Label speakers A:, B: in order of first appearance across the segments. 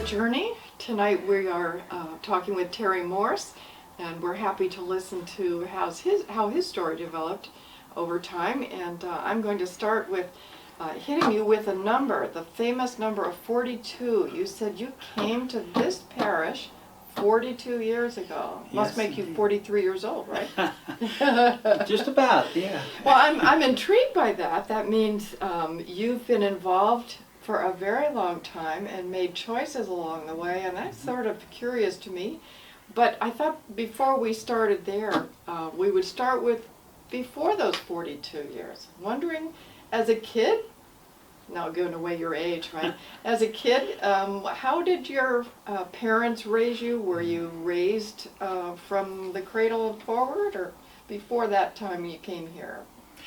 A: Journey. Tonight we are talking with Terry Morse, and we're happy to listen to how his story developed over time. And I'm going to start with hitting you with a number, the famous number of 42. You said you came to this parish 42 years ago.
B: Yes,
A: Must make you 43 years old, right?
B: Just about, yeah.
A: Well, I'm intrigued by that. That means you've been involved for a very long time and made choices along the way, and that's sort of curious to me. But I thought before we started there, we would start with before those 42 years. Wondering, as a kid, now giving away your age, right? As a kid, how did your parents raise you? Were you raised from the cradle forward, or before that time you came here?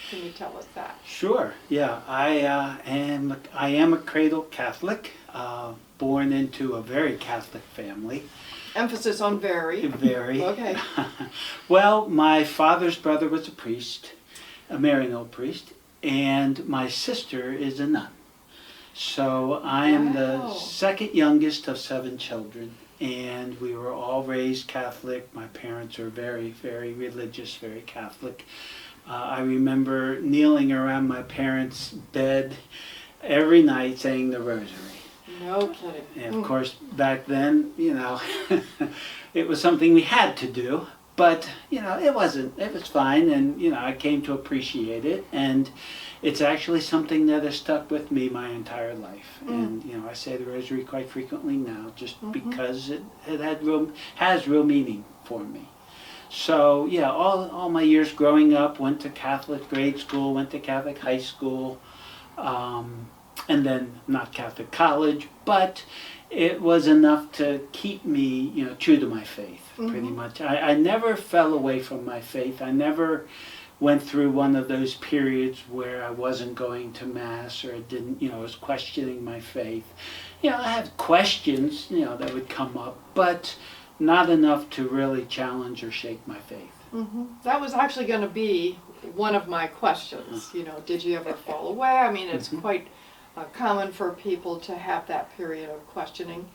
A: Can you tell us that?
B: Sure, yeah. I am a cradle Catholic, born into a very Catholic family.
A: Emphasis on very.
B: Very.
A: Okay.
B: Well, my father's brother was a priest, a Maryknoll priest, and my sister is a nun. So I am the second youngest of 7 children, and we were all raised Catholic. My parents are very, very religious, very Catholic. I remember kneeling around my parents' bed every night saying the rosary.
A: No kidding.
B: And of course, back then, it was something we had to do, but, it was fine, and, I came to appreciate it, and it's actually something that has stuck with me my entire life. And, I say the rosary quite frequently now, just because it has real meaning for me. So, yeah, all my years growing up, went to Catholic grade school, went to Catholic high school, and then not Catholic college, but it was enough to keep me, true to my faith, pretty much. I never fell away from my faith. I never went through one of those periods where I wasn't going to Mass, or was questioning my faith. I had questions, that would come up, but not enough to really challenge or shake my faith.
A: That was actually going to be one of my questions. Did you ever fall away? I mean, it's quite common for people to have that period of questioning.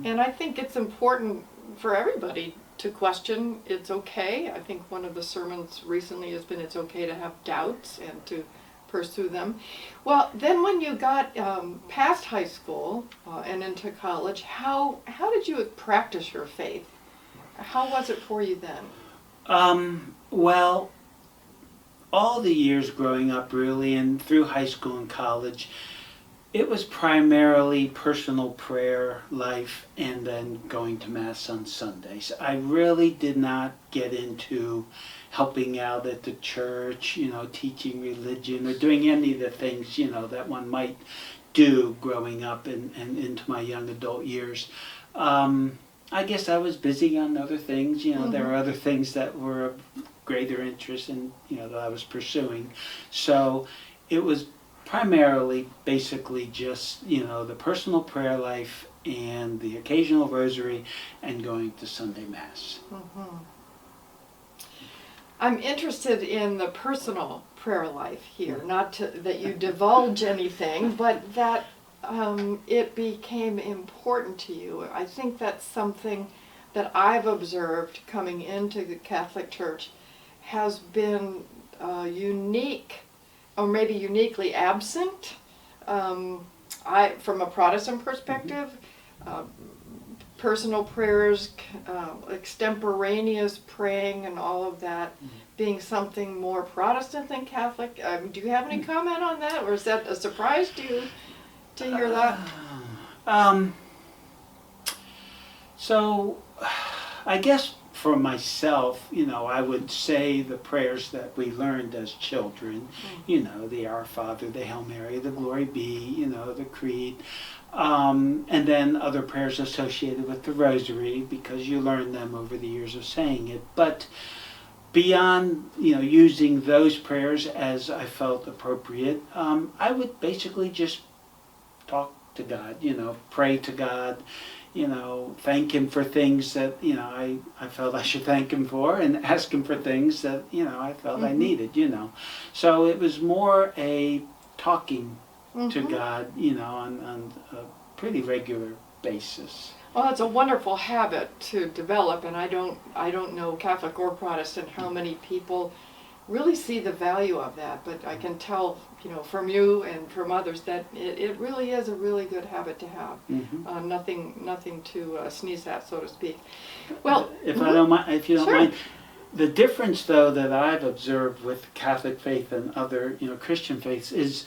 A: And I think it's important for everybody to question. It's okay. I think one of the sermons recently has been it's okay to have doubts and to pursue them. Well, then when you got past high school and into college, how did you practice your faith? How was it for you then?
B: Well, all the years growing up, really, and through high school and college, it was primarily personal prayer life and then going to Mass on Sundays. I really did not get into helping out at the church, teaching religion, or doing any of the things, that one might do growing up and into my young adult years. I guess I was busy on other things. There were other things that were of greater interest and, that I was pursuing. So it was primarily, basically just, the personal prayer life and the occasional rosary and going to Sunday Mass.
A: I'm interested in the personal prayer life here, not that you divulge anything, but that it became important to you. I think that's something that I've observed coming into the Catholic Church has been unique, or maybe uniquely absent. From a Protestant perspective, personal prayers, extemporaneous praying and all of that being something more Protestant than Catholic. Do you have any comment on that, or is that a surprise to you to hear that?
B: So, I guess for myself, I would say the prayers that we learned as children, the Our Father, the Hail Mary, the Glory Be, the Creed, and then other prayers associated with the Rosary, because you learn them over the years of saying it. But beyond, using those prayers as I felt appropriate, I would basically just talk to God, pray to God, thank Him for things that, I felt I should thank Him for, and ask Him for things that, I felt I needed, So it was more a talking to God, on a pretty regular basis.
A: Well, it's a wonderful habit to develop, and I don't know Catholic or Protestant how many people really see the value of that, but I can tell, from you and from others that it really is a really good habit to have.
B: Mm-hmm.
A: Nothing to sneeze at, so to speak. Well,
B: if you don't
A: Sure.
B: mind, the difference though that I've observed with Catholic faith and other Christian faiths is,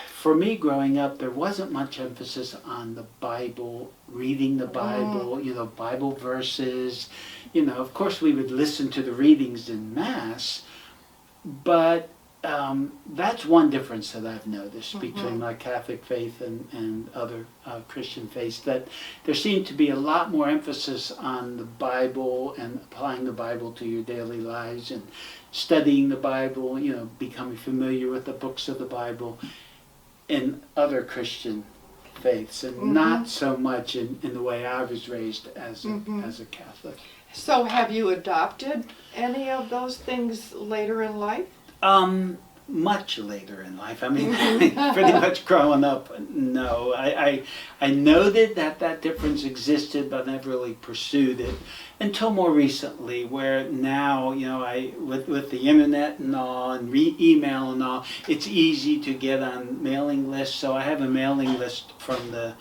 B: for me growing up, there wasn't much emphasis on the Bible, reading the Bible, Bible verses. Of course we would listen to the readings in Mass, but that's one difference that I've noticed between my Catholic faith and other Christian faiths, that there seemed to be a lot more emphasis on the Bible and applying the Bible to your daily lives and studying the Bible, becoming familiar with the books of the Bible in other Christian faiths, and not so much in the way I was raised as a Catholic.
A: So have you adopted any of those things later in life?
B: Much later in life. I mean, pretty much growing up, no. I noted that difference existed, but never really pursued it until more recently, where now, with the internet and all, and email and all, it's easy to get on mailing lists. So I have a mailing list from the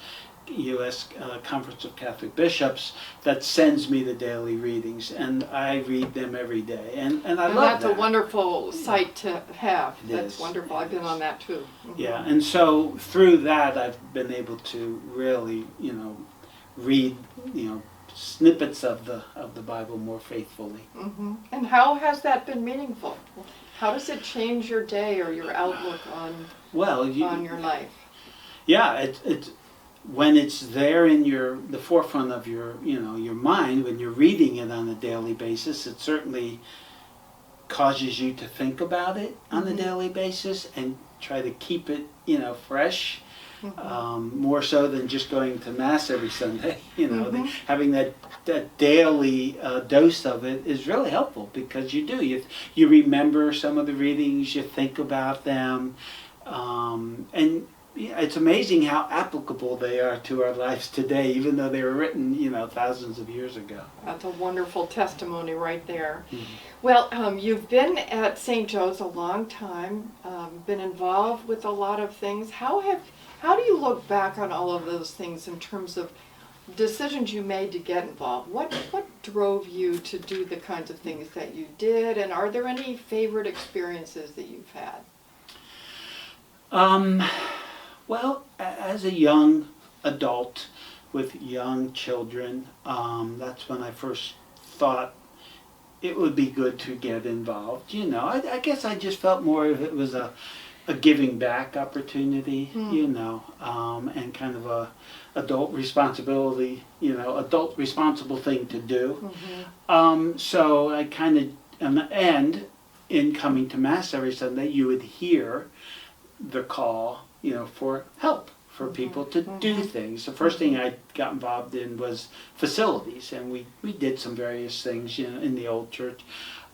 B: U.S. Conference of Catholic Bishops that sends me the daily readings, and I read them every day, and I love that.
A: That's a wonderful site to have. That's
B: is.
A: wonderful. I've been on that too.
B: Yeah, and so through that I've been able to really, read, snippets of the Bible more faithfully.
A: And how has that been meaningful? How does it change your day or your outlook on your life?
B: Yeah, it's when it's there in the forefront of your mind, when you're reading it on a daily basis, it certainly causes you to think about it on a daily basis and try to keep it, fresh, more so than just going to Mass every Sunday. Having that daily dose of it is really helpful, because you remember some of the readings, you think about them, and it's amazing how applicable they are to our lives today, even though they were written, thousands of years ago.
A: That's a wonderful testimony right there. Well, you've been at St. Joe's a long time, been involved with a lot of things. How do you look back on all of those things in terms of decisions you made to get involved? What drove you to do the kinds of things that you did, and are there any favorite experiences that you've had?
B: Well, as a young adult with young children, that's when I first thought it would be good to get involved. I guess I just felt more of it was a giving back opportunity, and kind of a adult responsibility, adult responsible thing to do. So I kind of, and in coming to Mass every Sunday, you would hear the call, for help, for people to do things. The first thing I got involved in was facilities, and we did some various things, in the old church,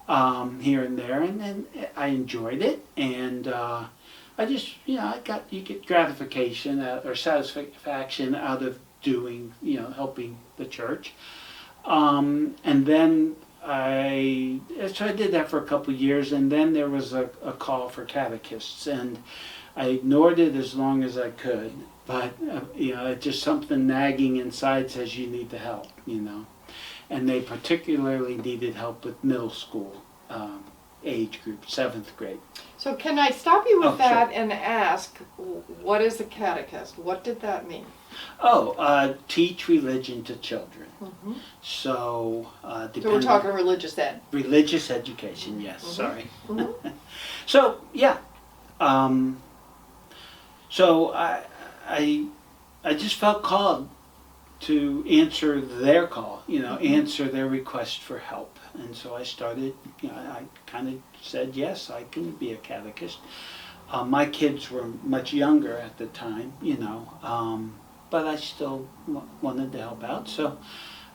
B: here and there, and I enjoyed it, and I just, you get gratification or satisfaction out of doing, helping the church, and then so I did that for a couple of years, and then there was a call for catechists, and I ignored it as long as I could, but it's just something nagging inside says you need the help, and they particularly needed help with middle school age group, 7th grade.
A: So can I stop you with that
B: Sure.
A: and ask, what is a catechist? What did that mean?
B: Teach religion to children. So,
A: So we're talking religious ed.
B: Religious education, yes, sorry. So, yeah. So I just felt called to answer their call, answer their request for help. And so I started, I kind of said, yes, I can be a catechist. My kids were much younger at the time, but I still wanted to help out. So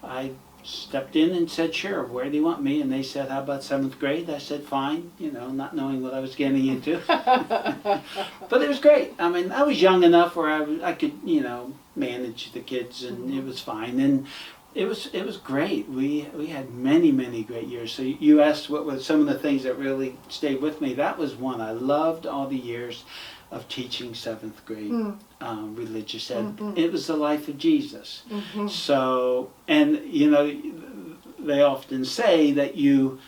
B: I stepped in and said, sure, where do you want me? And they said, how about 7th grade? I said, fine, not knowing what I was getting into. But it was great. I mean, I was young enough where I could, manage the kids, and it was fine. And it was great. We had many, many great years. So you asked what were some of the things that really stayed with me. That was one. I loved all the years of teaching 7th grade religious ed. It was the life of Jesus. So, and they often say that you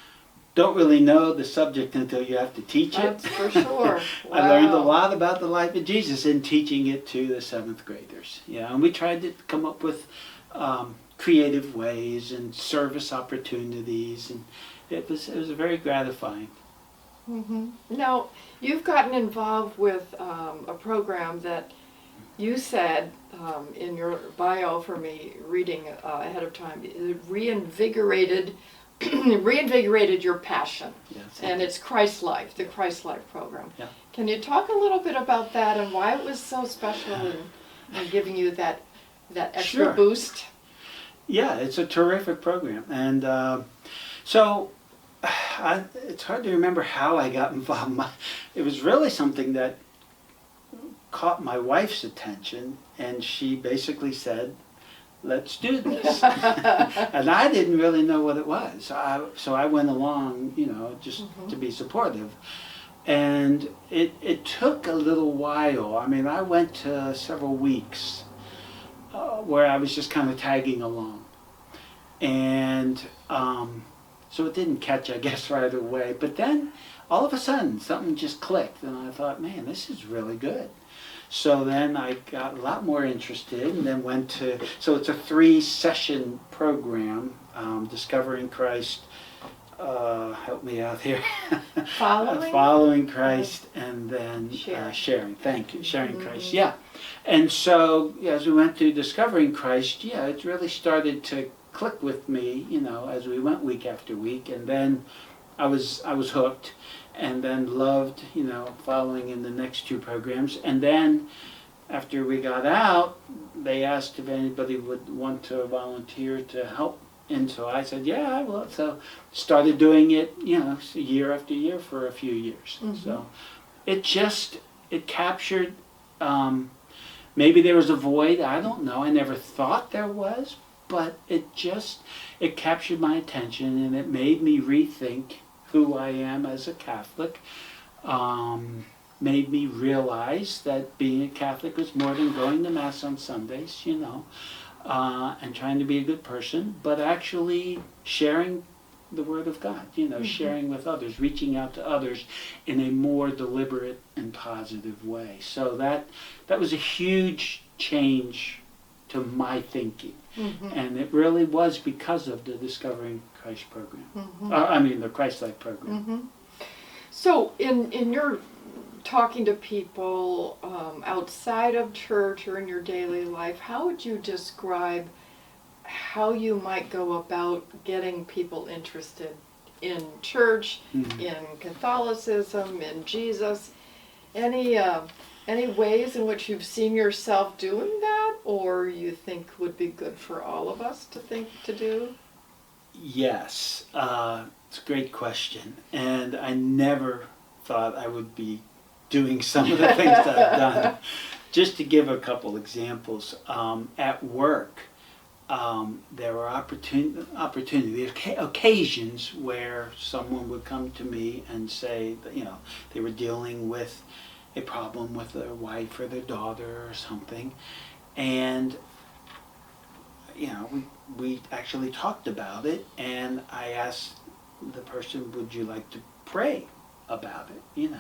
B: don't really know the subject until you have to teach it.
A: That's for sure. Wow.
B: I learned a lot about the life of Jesus in teaching it to the 7th graders. And we tried to come up with creative ways and service opportunities, and it was very gratifying.
A: Now, you've gotten involved with a program that you said in your bio for me, reading ahead of time, it reinvigorated your passion.
B: Yes.
A: And it's Christ Life, the Christ Life program.
B: Yeah.
A: Can you talk a little bit about that and why it was so special in giving you that extra
B: Sure.
A: boost?
B: Yeah, it's a terrific program. And so it's hard to remember how I got involved. It was really something that caught my wife's attention, and she basically said, let's do this. And I didn't really know what it was. So I went along, just to be supportive. And it took a little while. I mean, I went to several weeks where I was just kind of tagging along. And so it didn't catch, I guess, right away. But then all of a sudden something just clicked, and I thought, man, this is really good. So then I got a lot more interested, and then went to, so it's a 3-session program, Discovering Christ, help me out here. Following Christ, and then sharing. Thank you, sharing Christ, yeah. And so as we went through Discovering Christ, it really started to click with me, as we went week after week, and then I was hooked. And then loved, following in the next 2 programs. And then after we got out, they asked if anybody would want to volunteer to help. And so I said, yeah, I will. So started doing it, year after year for a few years. So it captured, maybe there was a void, I don't know. I never thought there was, but it captured my attention, and it made me rethink who I am as a Catholic, made me realize that being a Catholic was more than going to Mass on Sundays, and trying to be a good person, but actually sharing the Word of God, sharing with others, reaching out to others in a more deliberate and positive way. So that was a huge change to my thinking. And it really was because of the Discovering Christ program. The Christ Life program.
A: So in your talking to people outside of church or in your daily life, how would you describe how you might go about getting people interested in church, in Catholicism, in Jesus? Any ways in which you've seen yourself doing that, or you think would be good for all of us to do?
B: Yes, it's a great question, and I never thought I would be doing some of the things that I've done. Just to give a couple examples, at work, there were opportunities, occasions where someone would come to me and say that, they were dealing with a problem with their wife or their daughter or something, and we actually talked about it, and I asked the person, would you like to pray about it,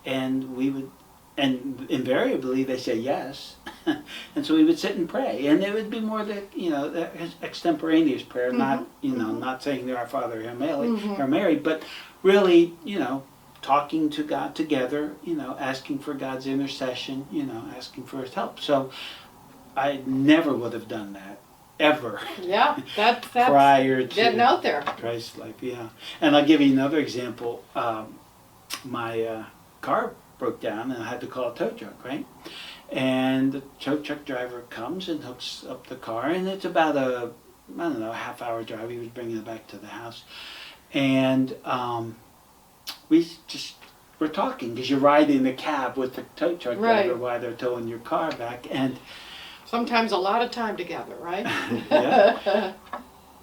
B: and we would, and invariably they say yes. And so we would sit and pray, and it would be more the extemporaneous prayer, not not saying there Our Father, Hail Mary, but really talking to God together, asking for God's intercession, asking for His help. So I never would have done that, ever.
A: Yeah, that's
B: prior to
A: getting out there.
B: Christ Life, yeah. And I'll give you another example. My car broke down, and I had to call a tow truck, right? And the tow truck driver comes and hooks up the car, and it's about a I don't know, a half-hour drive. He was bringing it back to the house. And we just were talking, because you're riding the cab with the tow truck driver while they're towing your car back. And
A: sometimes a lot of time together, right?
B: yeah.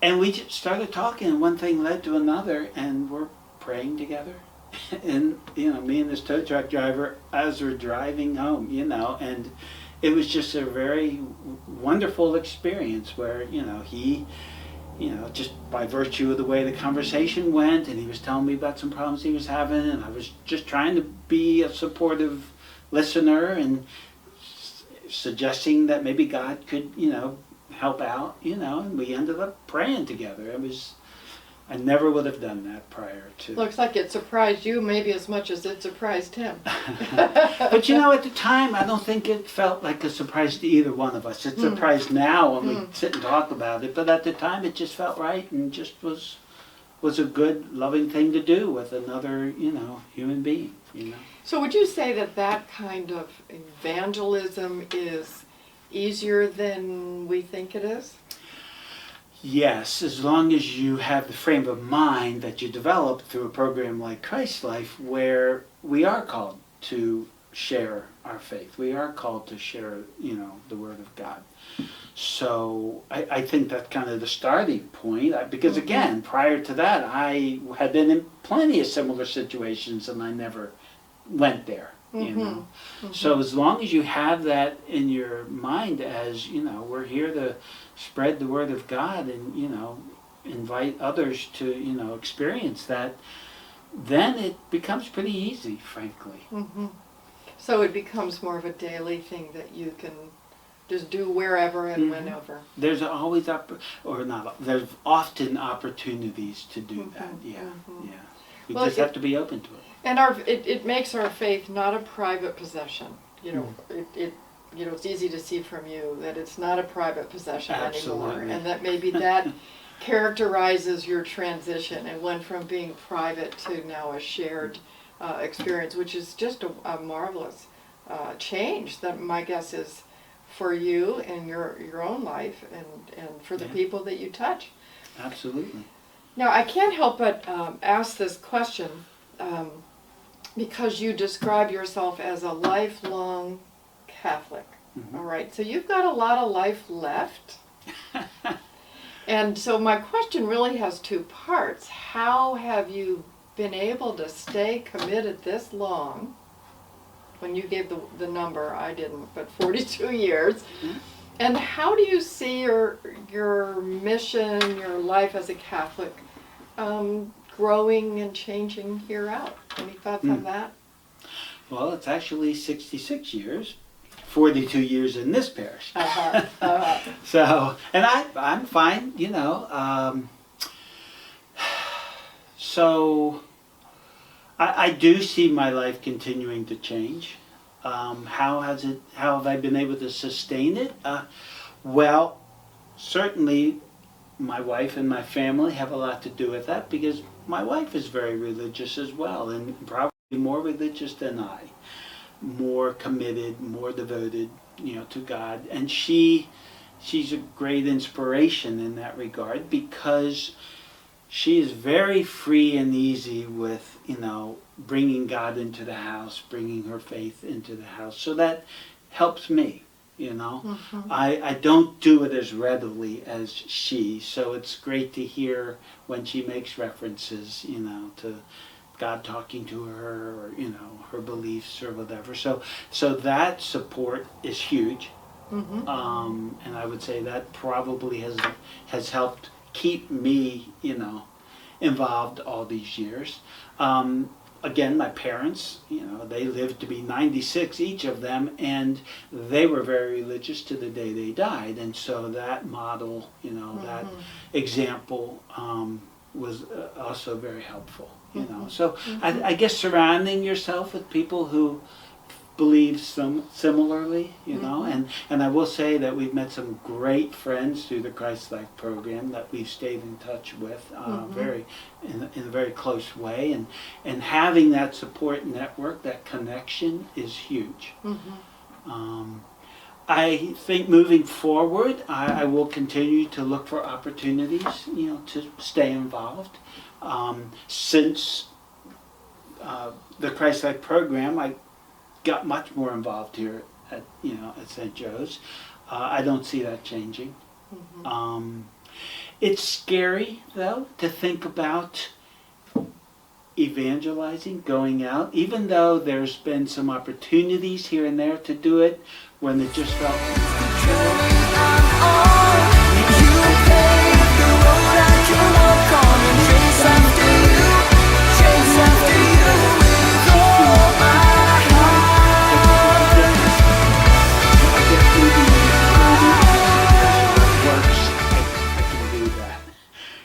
B: And we just started talking, and one thing led to another, and we're praying together. And, you know, me and this tow truck driver, as we're driving home, you know, and it was just a very wonderful experience where, you know, he, you know, just by virtue of the way the conversation went, and he was telling me about some problems he was having, and I was just trying to be a supportive listener and suggesting that maybe God could, you know, help out, you know, and we ended up praying together. I never would have done that prior to.
A: Looks like it surprised you maybe as much as it surprised him.
B: But you know, at the time, I don't think it felt like a surprise to either one of us. It's a surprise now when we sit and talk about it, but at the time it just felt right and just was a good, loving thing to do with another, you know, human being, you know.
A: So would you say that that kind of evangelism is easier than we think it is?
B: Yes, as long as you have the frame of mind that you develop through a program like Christ Life, where we are called to share our faith. We are called to share, you know, the Word of God. So I think that's kind of the starting point, because again, prior to that, I had been in plenty of similar situations and I never went there, you know. So as long as you have that in your mind as, you know, we're here to spread the Word of God and, you know, invite others to, you know, experience that, then it becomes pretty easy, frankly.
A: So it becomes more of a daily thing that you can just do wherever and whenever.
B: There's always, there's often opportunities to do that, yeah. We just have to be open to it.
A: And it makes our faith not a private possession. You know, you know, it's easy to see from you that it's not a private possession anymore, and that maybe that characterizes your transition and went from being private to now a shared experience, which is just a marvelous change that my guess is for you in your own life and for the people that you touch.
B: Absolutely.
A: Now, I can't help but ask this question because you describe yourself as a lifelong Catholic. All right, so you've got a lot of life left. And so my question really has two parts. How have you been able to stay committed this long? When you gave the number, I didn't, but 42 years. And how do you see your mission, your life as a Catholic, growing and changing year out? Any thoughts on that?
B: Well, it's actually 66 years, 42 years in this parish. So, and I'm fine, you know. So, I do see my life continuing to change. How have I been able to sustain it? Well, certainly my wife and my family have a lot to do with that, because my wife is very religious as well, and probably more religious than I. More committed, more devoted, you know, to God. And she's a great inspiration in that regard, because she is very free and easy with, you know, bringing God into the house, bringing her faith into the house. So that helps me, you know. I don't do it as readily as she, so it's great to hear when she makes references, you know, to God talking to her, or, you know, her beliefs or whatever. So that support is huge. And I would say that probably has helped keep me, you know, involved all these years. Again, my parents, you know, they lived to be 96, each of them, and they were very religious to the day they died. And so that model, you know, that example was also very helpful, you know. So I guess surrounding yourself with people who believe similarly, you know, and I will say that we've met some great friends through the Christ Life program that we've stayed in touch with in a very close way, and having that support network, that connection, is huge. I think moving forward, I will continue to look for opportunities, to stay involved. Since the Christ-like program, I got much more involved here at St. Joe's. I don't see that changing.
A: Mhm.
B: It's scary, though, to think about evangelizing, going out, even though there's been some opportunities here and there to do it when it just felt.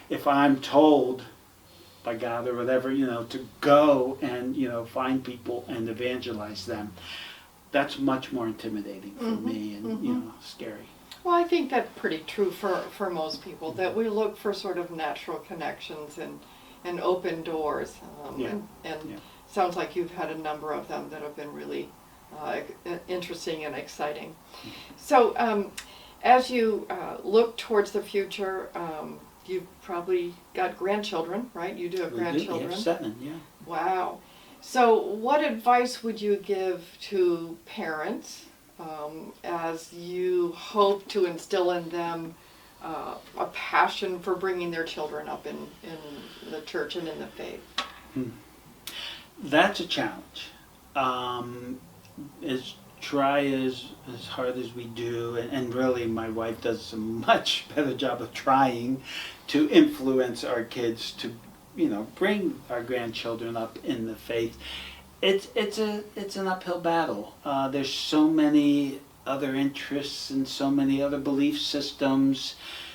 B: If I'm told by God or whatever, to go and, find people and evangelize them, that's much more intimidating for me and, scary.
A: Well, I think that's pretty true for most people, that we look for sort of natural connections and open doors. And sounds like you've had a number of them that have been really interesting and exciting. So as you look towards the future, you've probably got grandchildren, right? You do have grandchildren.
B: We have 7, yeah.
A: Wow. So what advice would you give to parents as you hope to instill in them a passion for bringing their children up in the church and in the faith?
B: That's a challenge. Try as hard as we do, and really my wife does a much better job of trying to influence our kids to, bring our grandchildren up in the faith. It's an uphill battle. There's so many other interests and so many other belief systems,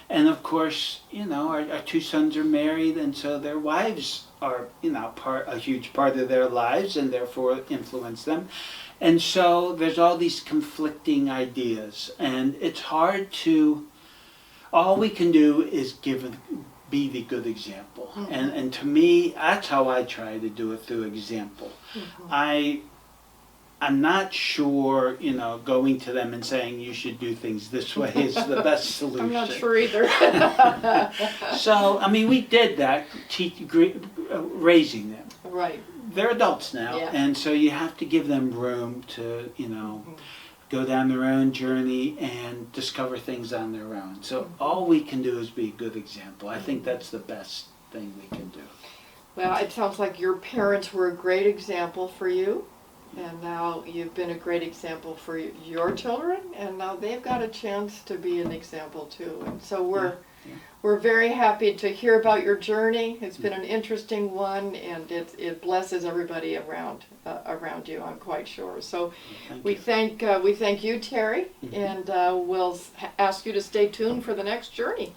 B: and of course, our 2 sons are married, and so their wives are, a huge part of their lives, and therefore influence them. And so there's all these conflicting ideas, and it's hard to. All we can do is be the good example, and to me, that's how I try to do it, through example. I'm not sure, going to them and saying you should do things this way is the best solution.
A: I'm not sure either.
B: So, we did that, raising them.
A: Right.
B: They're adults now, and so you have to give them room to, go down their own journey and discover things on their own. So all we can do is be a good example. I think that's the best thing we can do.
A: Well, it sounds like your parents were a great example for you, and now you've been a great example for your children, and now they've got a chance to be an example too. And so we're very happy to hear about your journey. It's been an interesting one, and it blesses everybody around you, I'm quite sure. So we thank you, Terry, and we'll ask you to stay tuned for the next journey.